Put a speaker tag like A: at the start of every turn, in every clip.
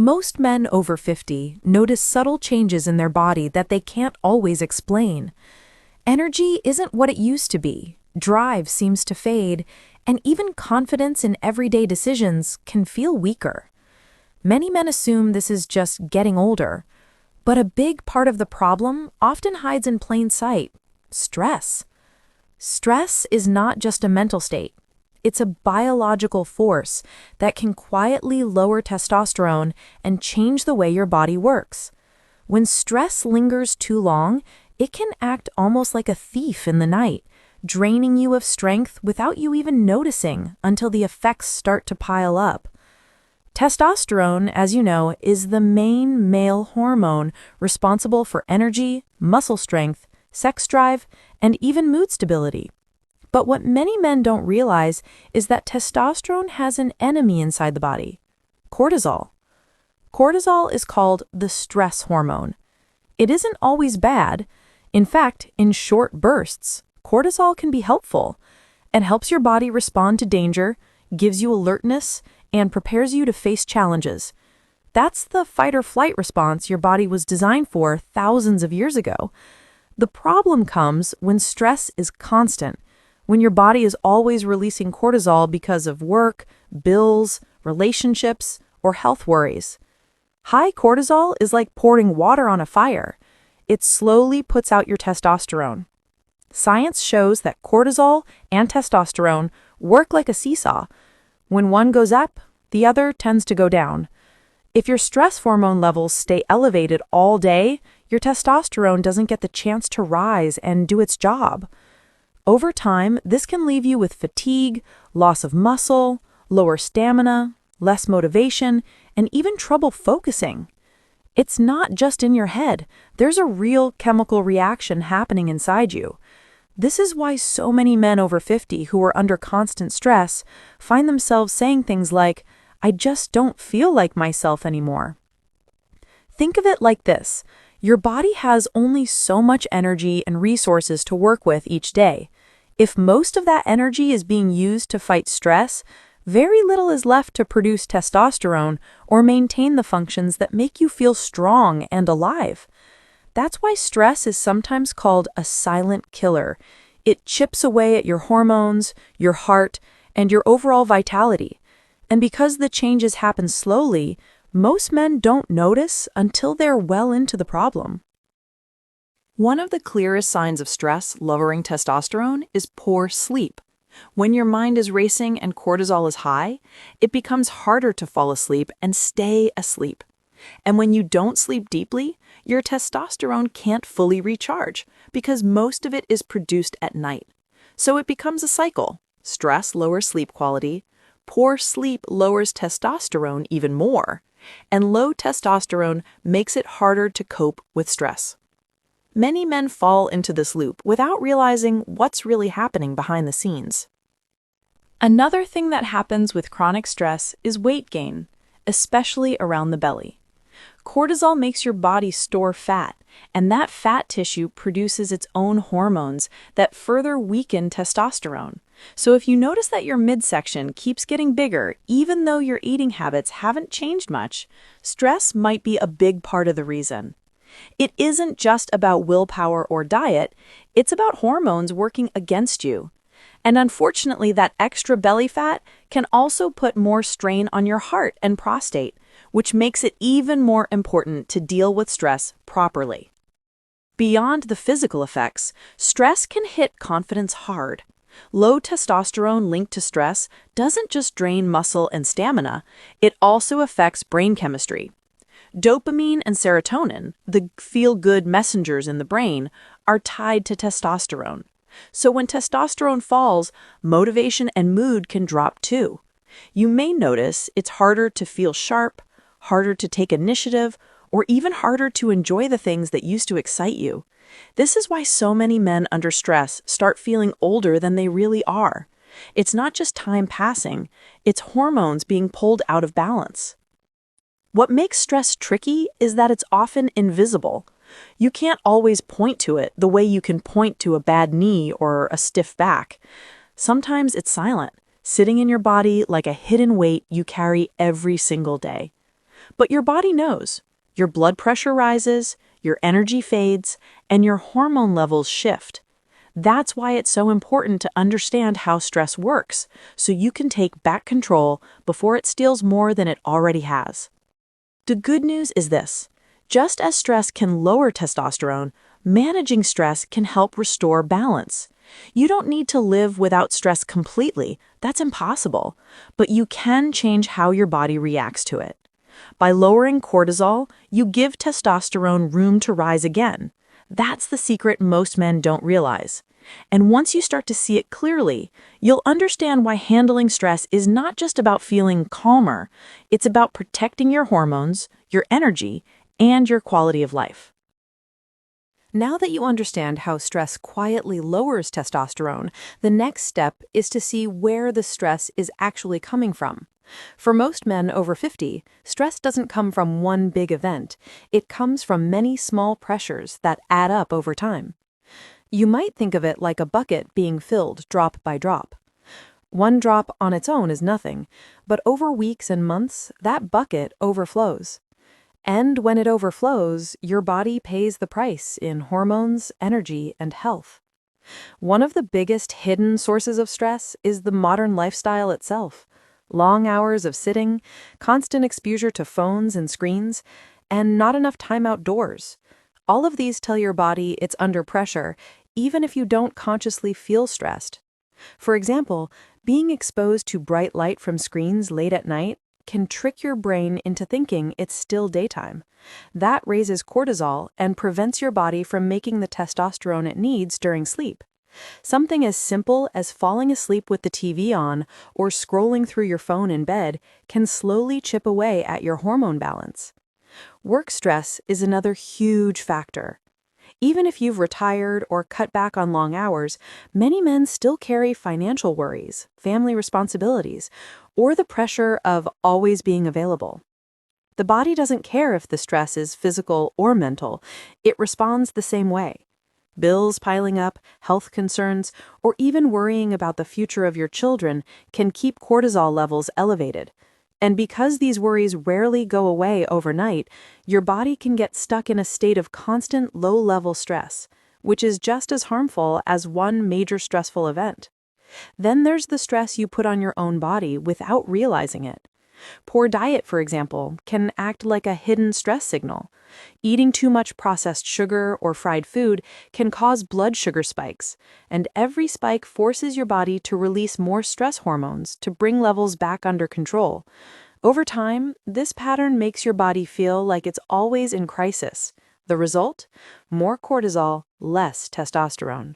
A: Most men over 50 notice subtle changes in their body that they can't always explain. Energy isn't what it used to be, drive seems to fade, and even confidence in everyday decisions can feel weaker. Many men assume this is just getting older, but a big part of the problem often hides in plain sight: stress. Stress is not just a mental state. It's a biological force that can quietly lower testosterone and change the way your body works. When stress lingers too long, it can act almost like a thief in the night, draining you of strength without you even noticing until the effects start to pile up. Testosterone, as you know, is the main male hormone responsible for energy, muscle strength, sex drive, and even mood stability. But what many men don't realize is that testosterone has an enemy inside the body: cortisol. Cortisol is called the stress hormone. It isn't always bad. In fact, in short bursts, cortisol can be helpful and helps your body respond to danger, gives you alertness, and prepares you to face challenges. That's the fight or flight response your body was designed for thousands of years ago. The problem comes when stress is constant, when your body is always releasing cortisol because of work, bills, relationships, or health worries. High cortisol is like pouring water on a fire. It slowly puts out your testosterone. Science shows that cortisol and testosterone work like a seesaw. When one goes up, the other tends to go down. If your stress hormone levels stay elevated all day, your testosterone doesn't get the chance to rise and do its job. Over time, this can leave you with fatigue, loss of muscle, lower stamina, less motivation, and even trouble focusing. It's not just in your head. There's a real chemical reaction happening inside you. This is why so many men over 50 who are under constant stress find themselves saying things like, "I just don't feel like myself anymore." Think of it like this. Your body has only so much energy and resources to work with each day. If most of that energy is being used to fight stress, very little is left to produce testosterone or maintain the functions that make you feel strong and alive. That's why stress is sometimes called a silent killer. It chips away at your hormones, your heart, and your overall vitality. And because the changes happen slowly, most men don't notice until they're well into the problem. One of the clearest signs of stress lowering testosterone is poor sleep. When your mind is racing and cortisol is high, it becomes harder to fall asleep and stay asleep. And when you don't sleep deeply, your testosterone can't fully recharge because most of it is produced at night. So it becomes a cycle. Stress lowers sleep quality, poor sleep lowers testosterone even more, and low testosterone makes it harder to cope with stress. Many men fall into this loop without realizing what's really happening behind the scenes. Another thing that happens with chronic stress is weight gain, especially around the belly. Cortisol makes your body store fat, and that fat tissue produces its own hormones that further weaken testosterone. So if you notice that your midsection keeps getting bigger, even though your eating habits haven't changed much, stress might be a big part of the reason. It isn't just about willpower or diet, it's about hormones working against you. And unfortunately, that extra belly fat can also put more strain on your heart and prostate, which makes it even more important to deal with stress properly. Beyond the physical effects, stress can hit confidence hard. Low testosterone linked to stress doesn't just drain muscle and stamina, it also affects brain chemistry. Dopamine and serotonin, the feel-good messengers in the brain, are tied to testosterone. So when testosterone falls, motivation and mood can drop too. You may notice it's harder to feel sharp, harder to take initiative, or even harder to enjoy the things that used to excite you. This is why so many men under stress start feeling older than they really are. It's not just time passing, it's hormones being pulled out of balance. What makes stress tricky is that it's often invisible. You can't always point to it the way you can point to a bad knee or a stiff back. Sometimes it's silent, sitting in your body like a hidden weight you carry every single day.
B: But your body knows. Your blood pressure rises, your energy fades, and your hormone levels shift. That's why it's so important to understand how stress works, so you can take back control before it steals more than it already has. The good news is this: just as stress can lower testosterone, managing stress can help restore balance. You don't need to live without stress completely, that's impossible, but you can change how your body reacts to it. By lowering cortisol, you give testosterone room to rise again. That's the secret most men don't realize. And once you start to see it clearly, you'll understand why handling stress is not just about feeling calmer, it's about protecting your hormones, your energy, and your quality of life.
A: Now that you understand how stress quietly lowers testosterone, the next step is to see where the stress is actually coming from. For most men over 50, stress doesn't come from one big event. It comes from many small pressures that add up over time. You might think of it like a bucket being filled drop by drop. One drop on its own is nothing, but over weeks and months, that bucket overflows. And when it overflows, your body pays the price in hormones, energy, and health. One of the biggest hidden sources of stress is the modern lifestyle itself. Long hours of sitting, constant exposure to phones and screens, and not enough time outdoors. All of these tell your body it's under pressure, even if you don't consciously feel stressed. For example, being exposed to bright light from screens late at night can trick your brain into thinking it's still daytime. That raises cortisol and prevents your body from making the testosterone it needs during sleep. Something as simple as falling asleep with the TV on or scrolling through your phone in bed can slowly chip away at your hormone balance. Work stress is another huge factor. Even if you've retired or cut back on long hours, many men still carry financial worries, family responsibilities, or the pressure of always being available. The body doesn't care if the stress is physical or mental, it responds the same way. Bills piling up, health concerns, or even worrying about the future of your children can keep cortisol levels elevated. And because these worries rarely go away overnight, your body can get stuck in a state of constant low-level stress, which is just as harmful as one major stressful event. Then there's the stress you put on your own body without realizing it. Poor diet, for example, can act like a hidden stress signal. Eating too much processed sugar or fried food can cause blood sugar spikes, and every spike forces your body to release more stress hormones to bring levels back under control. Over time, this pattern makes your body feel like it's always in crisis. The result? More cortisol, less testosterone.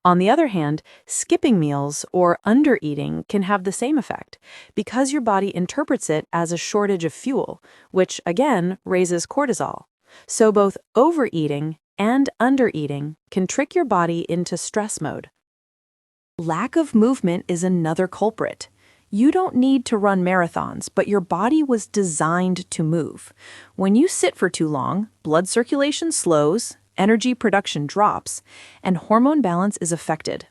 A: On the other hand, skipping meals or undereating can have the same effect because your body interprets it as a shortage of fuel, which again raises cortisol. So both overeating and undereating can trick your body into stress mode. Lack of movement is another culprit. You don't need to run marathons, but your body was designed to move. When you sit for too long, blood circulation slows, energy production drops, and hormone balance is affected.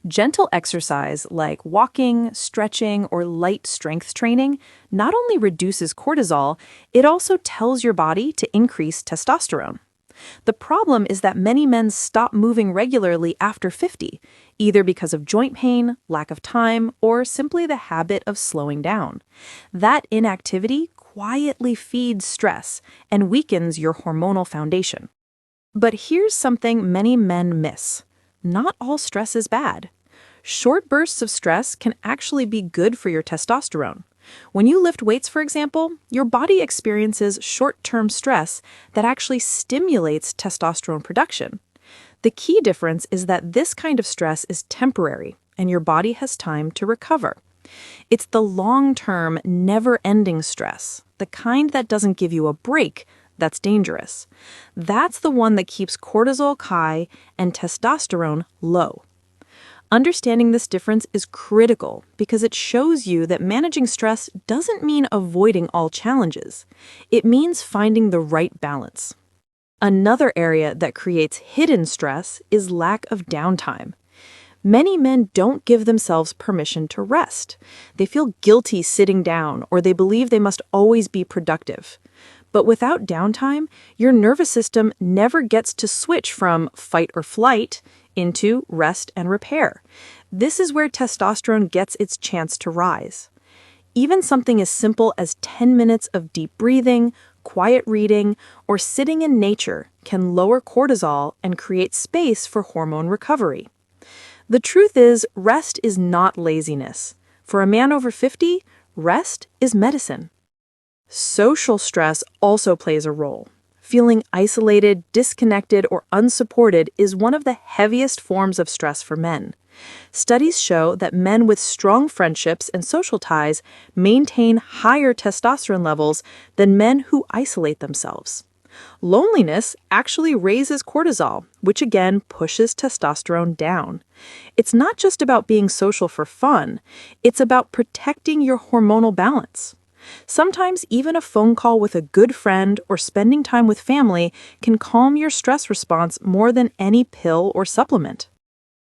A: Gentle exercise like walking, stretching, or light strength training not only reduces cortisol, it also tells your body to increase testosterone. The problem is that many men stop moving regularly after 50, either because of joint pain, lack of time, or simply the habit of slowing down. That inactivity quietly feeds stress and weakens your hormonal foundation. But here's something many men miss. Not all stress is bad. Short bursts of stress can actually be good for your testosterone. When you lift weights, for example, your body experiences short-term stress that actually stimulates testosterone production. The key difference is that this kind of stress is temporary, and your body has time to recover. It's the long-term, never-ending stress, the kind that doesn't give you a break, that's dangerous. That's the one that keeps cortisol high and testosterone low. Understanding this difference is critical because it shows you that managing stress doesn't mean avoiding all challenges. It means finding the right balance. Another area that creates hidden stress is lack of downtime.
B: Many men don't give themselves permission to rest. They feel guilty sitting down, or they believe they must always be productive. But without downtime, your nervous system never gets to switch from fight or flight into rest and repair. This is where testosterone gets its chance to rise. Even something as simple as 10 minutes of deep breathing, quiet reading, or sitting in nature can lower cortisol and create space for hormone recovery. The truth is, rest is not laziness. For a man over 50, rest is medicine. Social stress also plays a role. Feeling isolated, disconnected, or unsupported is one of the heaviest forms of stress for men. Studies show that men with strong friendships and social ties maintain higher testosterone levels than men who isolate themselves. Loneliness actually raises cortisol, which again pushes testosterone down. It's not just about being social for fun, it's about protecting your hormonal balance. Sometimes even a phone call with a good friend or spending time with family can calm your stress response more than any pill or supplement.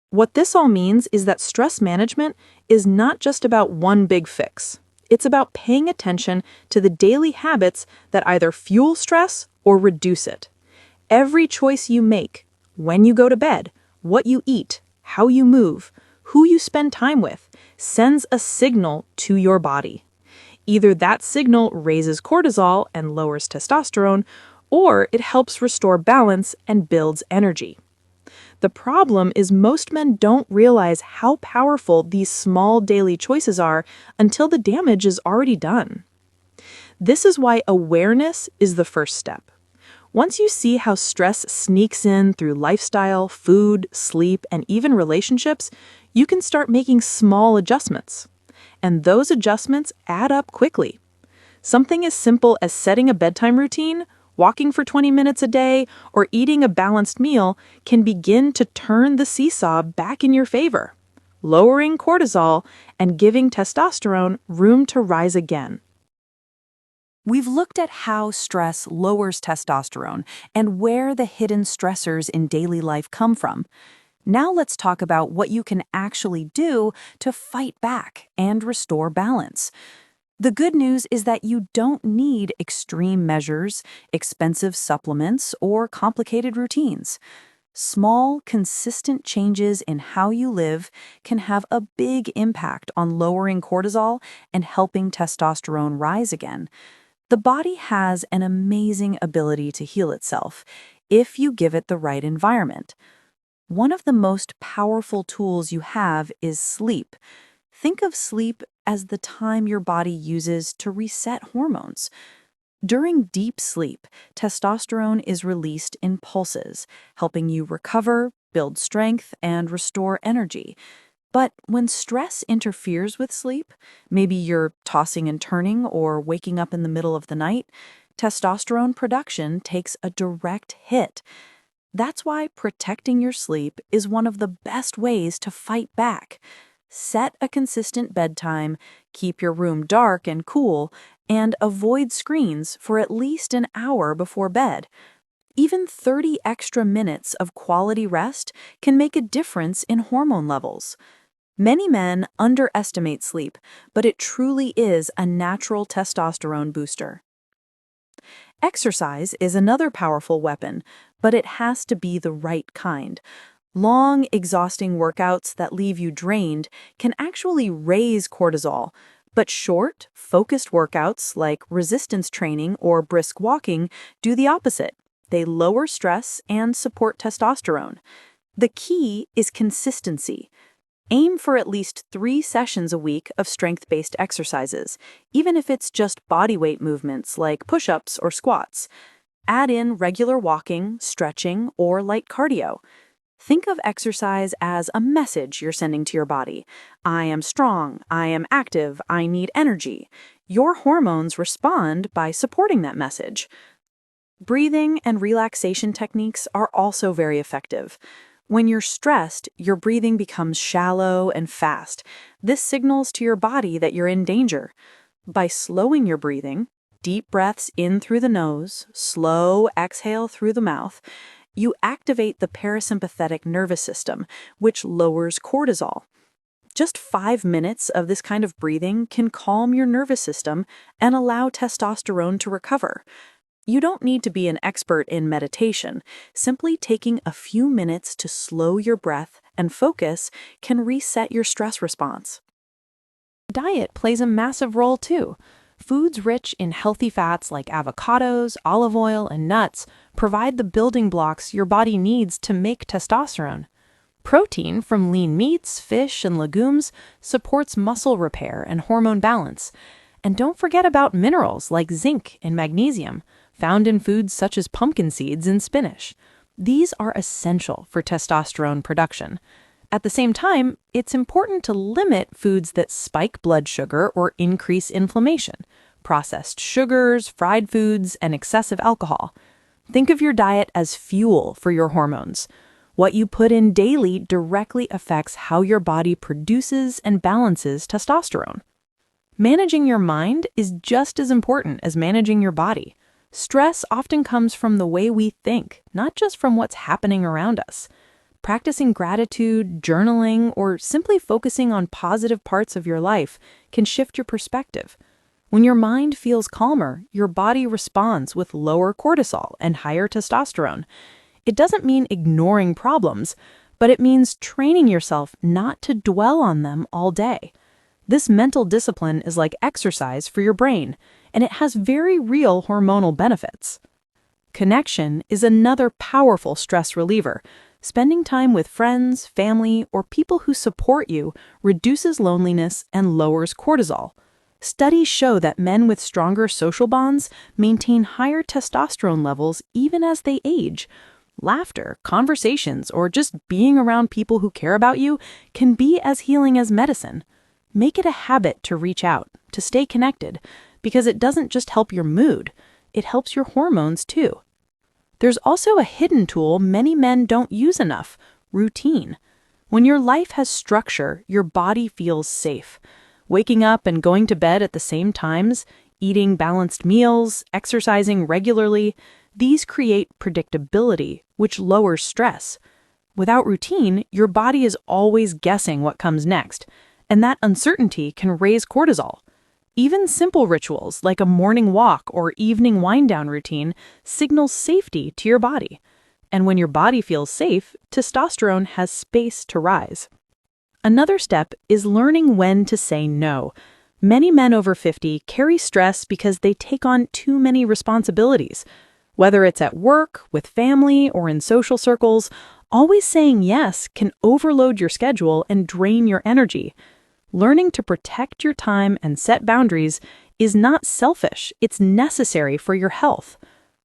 B: What this all means is that stress management is not just about one big fix. It's about paying attention to the daily habits that either fuel stress or reduce it. Every choice you make, when you go to bed, what you eat, how you move, who you spend time with, sends a signal to your body. Either that signal raises cortisol and lowers testosterone, or it helps restore balance and builds energy. The problem is most men don't realize how powerful these small daily choices are until the damage is already done. This is why awareness is the first step. Once you see how stress sneaks in through lifestyle, food, sleep, and even relationships, you can start making small adjustments. And those adjustments add up quickly. Something as simple as setting a bedtime routine, walking for 20 minutes a day, or eating a balanced meal can begin to turn the seesaw back in your favor, lowering cortisol and giving testosterone room to rise again.
A: We've looked at how stress lowers testosterone and where the hidden stressors in daily life come from. Now let's talk about what you can actually do to fight back and restore balance. The good news is that you don't need extreme measures, expensive supplements, or complicated routines. Small, consistent changes in how you live can have a big impact on lowering cortisol and helping testosterone rise again. The body has an amazing ability to heal itself if you give it the right environment. One of the most powerful tools you have is sleep. Think of sleep as the time your body uses to reset hormones. During deep sleep, testosterone is released in pulses, helping you recover, build strength, and restore energy. But when stress interferes with sleep, maybe you're tossing and turning or waking up in the middle of the night, testosterone production takes a direct hit. That's why protecting your sleep is one of the best ways to fight back. Set a consistent bedtime, keep your room dark and cool, and avoid screens for at least an hour before bed. Even 30 extra minutes of quality rest can make a difference in hormone levels. Many men underestimate sleep, but it truly is a natural testosterone booster. Exercise is another powerful weapon, but it has to be the right kind. Long, exhausting workouts that leave you drained can actually raise cortisol, but short, focused workouts like resistance training or brisk walking do the opposite. They lower stress and support testosterone. The key is consistency. Aim for at least 3 sessions a week of strength-based exercises, even if it's just bodyweight movements like push-ups or squats. Add in regular walking, stretching, or light cardio. Think of exercise as a message you're sending to your body. I am strong, I am active, I need energy. Your hormones respond by supporting that message. Breathing and relaxation techniques are also very effective. When you're stressed, your breathing becomes shallow and fast. This signals to your body that you're in danger. By slowing your breathing, deep breaths in through the nose, slow exhale through the mouth,
B: You activate the parasympathetic nervous system, which lowers cortisol. Just 5 minutes of this kind of breathing can calm your nervous system and allow testosterone to recover. You don't need to be an expert in meditation. Simply taking a few minutes to slow your breath and focus can reset your stress response.
A: Diet plays a massive role too. Foods rich in healthy fats like avocados, olive oil, and nuts provide the building blocks your body needs to make testosterone. Protein from lean meats, fish, and legumes supports muscle repair and hormone balance. And don't forget about minerals like zinc and magnesium, found in foods such as pumpkin seeds and spinach. These are essential for testosterone production. At the same time, it's important to limit foods that spike blood sugar or increase inflammation, processed sugars, fried foods, and excessive alcohol. Think of your diet as fuel for your hormones. What you put in daily directly affects how your body produces and balances testosterone. Managing your mind is just as important as managing your body. Stress often comes from the way we think, not just from what's happening around us. Practicing gratitude, journaling, or simply focusing on positive parts of your life can shift your perspective. When your mind feels calmer, your body responds with lower cortisol and higher testosterone. It doesn't mean ignoring problems, but it means training yourself not to dwell on them all day. This mental discipline is like exercise for your brain, and it has very real hormonal benefits. Connection is another powerful stress reliever. Spending time with friends, family, or people who support you reduces loneliness and lowers cortisol. Studies show that men with stronger social bonds maintain higher testosterone levels even as they age. Laughter, conversations, or just being around people who care about you can be as healing as medicine. Make it a habit to reach out, to stay connected, because it doesn't just help your mood, it helps your hormones too. There's also a hidden tool many men don't use enough: routine. When your life has structure, your body feels safe. Waking up and going to bed at the same times, eating balanced meals, exercising regularly, these create predictability, which lowers stress. Without routine, your body is always guessing what comes next, and that uncertainty can raise cortisol. Even simple rituals like a morning walk or evening wind-down routine signals safety to your body. And when your body feels safe, testosterone has space to rise. Another step is learning when to say no. Many men over 50 carry stress because they take on too many responsibilities. Whether it's at work, with family, or in social circles, always saying yes can overload your schedule and drain your energy. Learning to protect your time and set boundaries is not selfish, it's necessary for your health.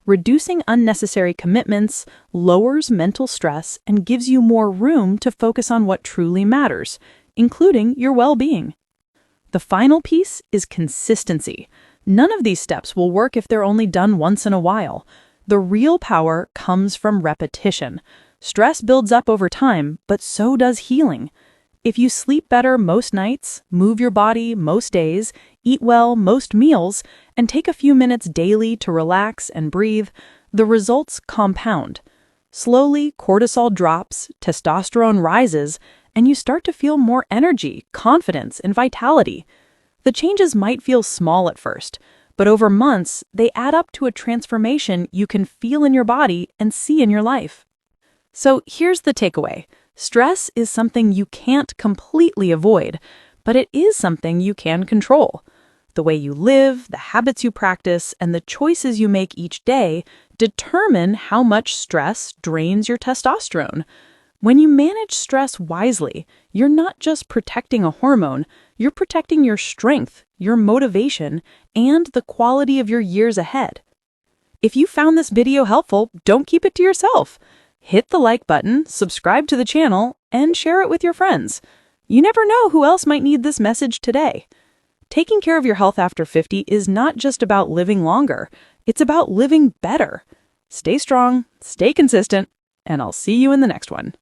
A: Reducing unnecessary commitments lowers mental stress and gives you more room to focus on what truly matters, including your well-being. The final piece is consistency. None of these steps will work if they're only done once in a while. The real power comes from repetition. Stress builds up over time, but so does healing. If you sleep better most nights, move your body most days, eat well most meals, and take a few minutes daily to relax and breathe, the results compound. Slowly, cortisol drops, testosterone rises, and you start to feel more energy, confidence, and vitality. The changes might feel small at first, but over months, they add up to a transformation you can feel in your body and see in your life. So here's the takeaway. Stress is something you can't completely avoid, but it is something you can control. The way you live, the habits you practice, and the choices you make each day determine how much stress drains your testosterone. When you manage stress wisely, you're not just protecting a hormone, you're protecting your strength, your motivation, and the quality of your years ahead. If you found this video helpful, don't keep it to yourself. Hit the like button, subscribe to the channel, and share it with your friends. You never know who else might need this message today. Taking care of your health after 50 is not just about living longer, it's about living better. Stay strong, stay consistent, and I'll see you in the next one.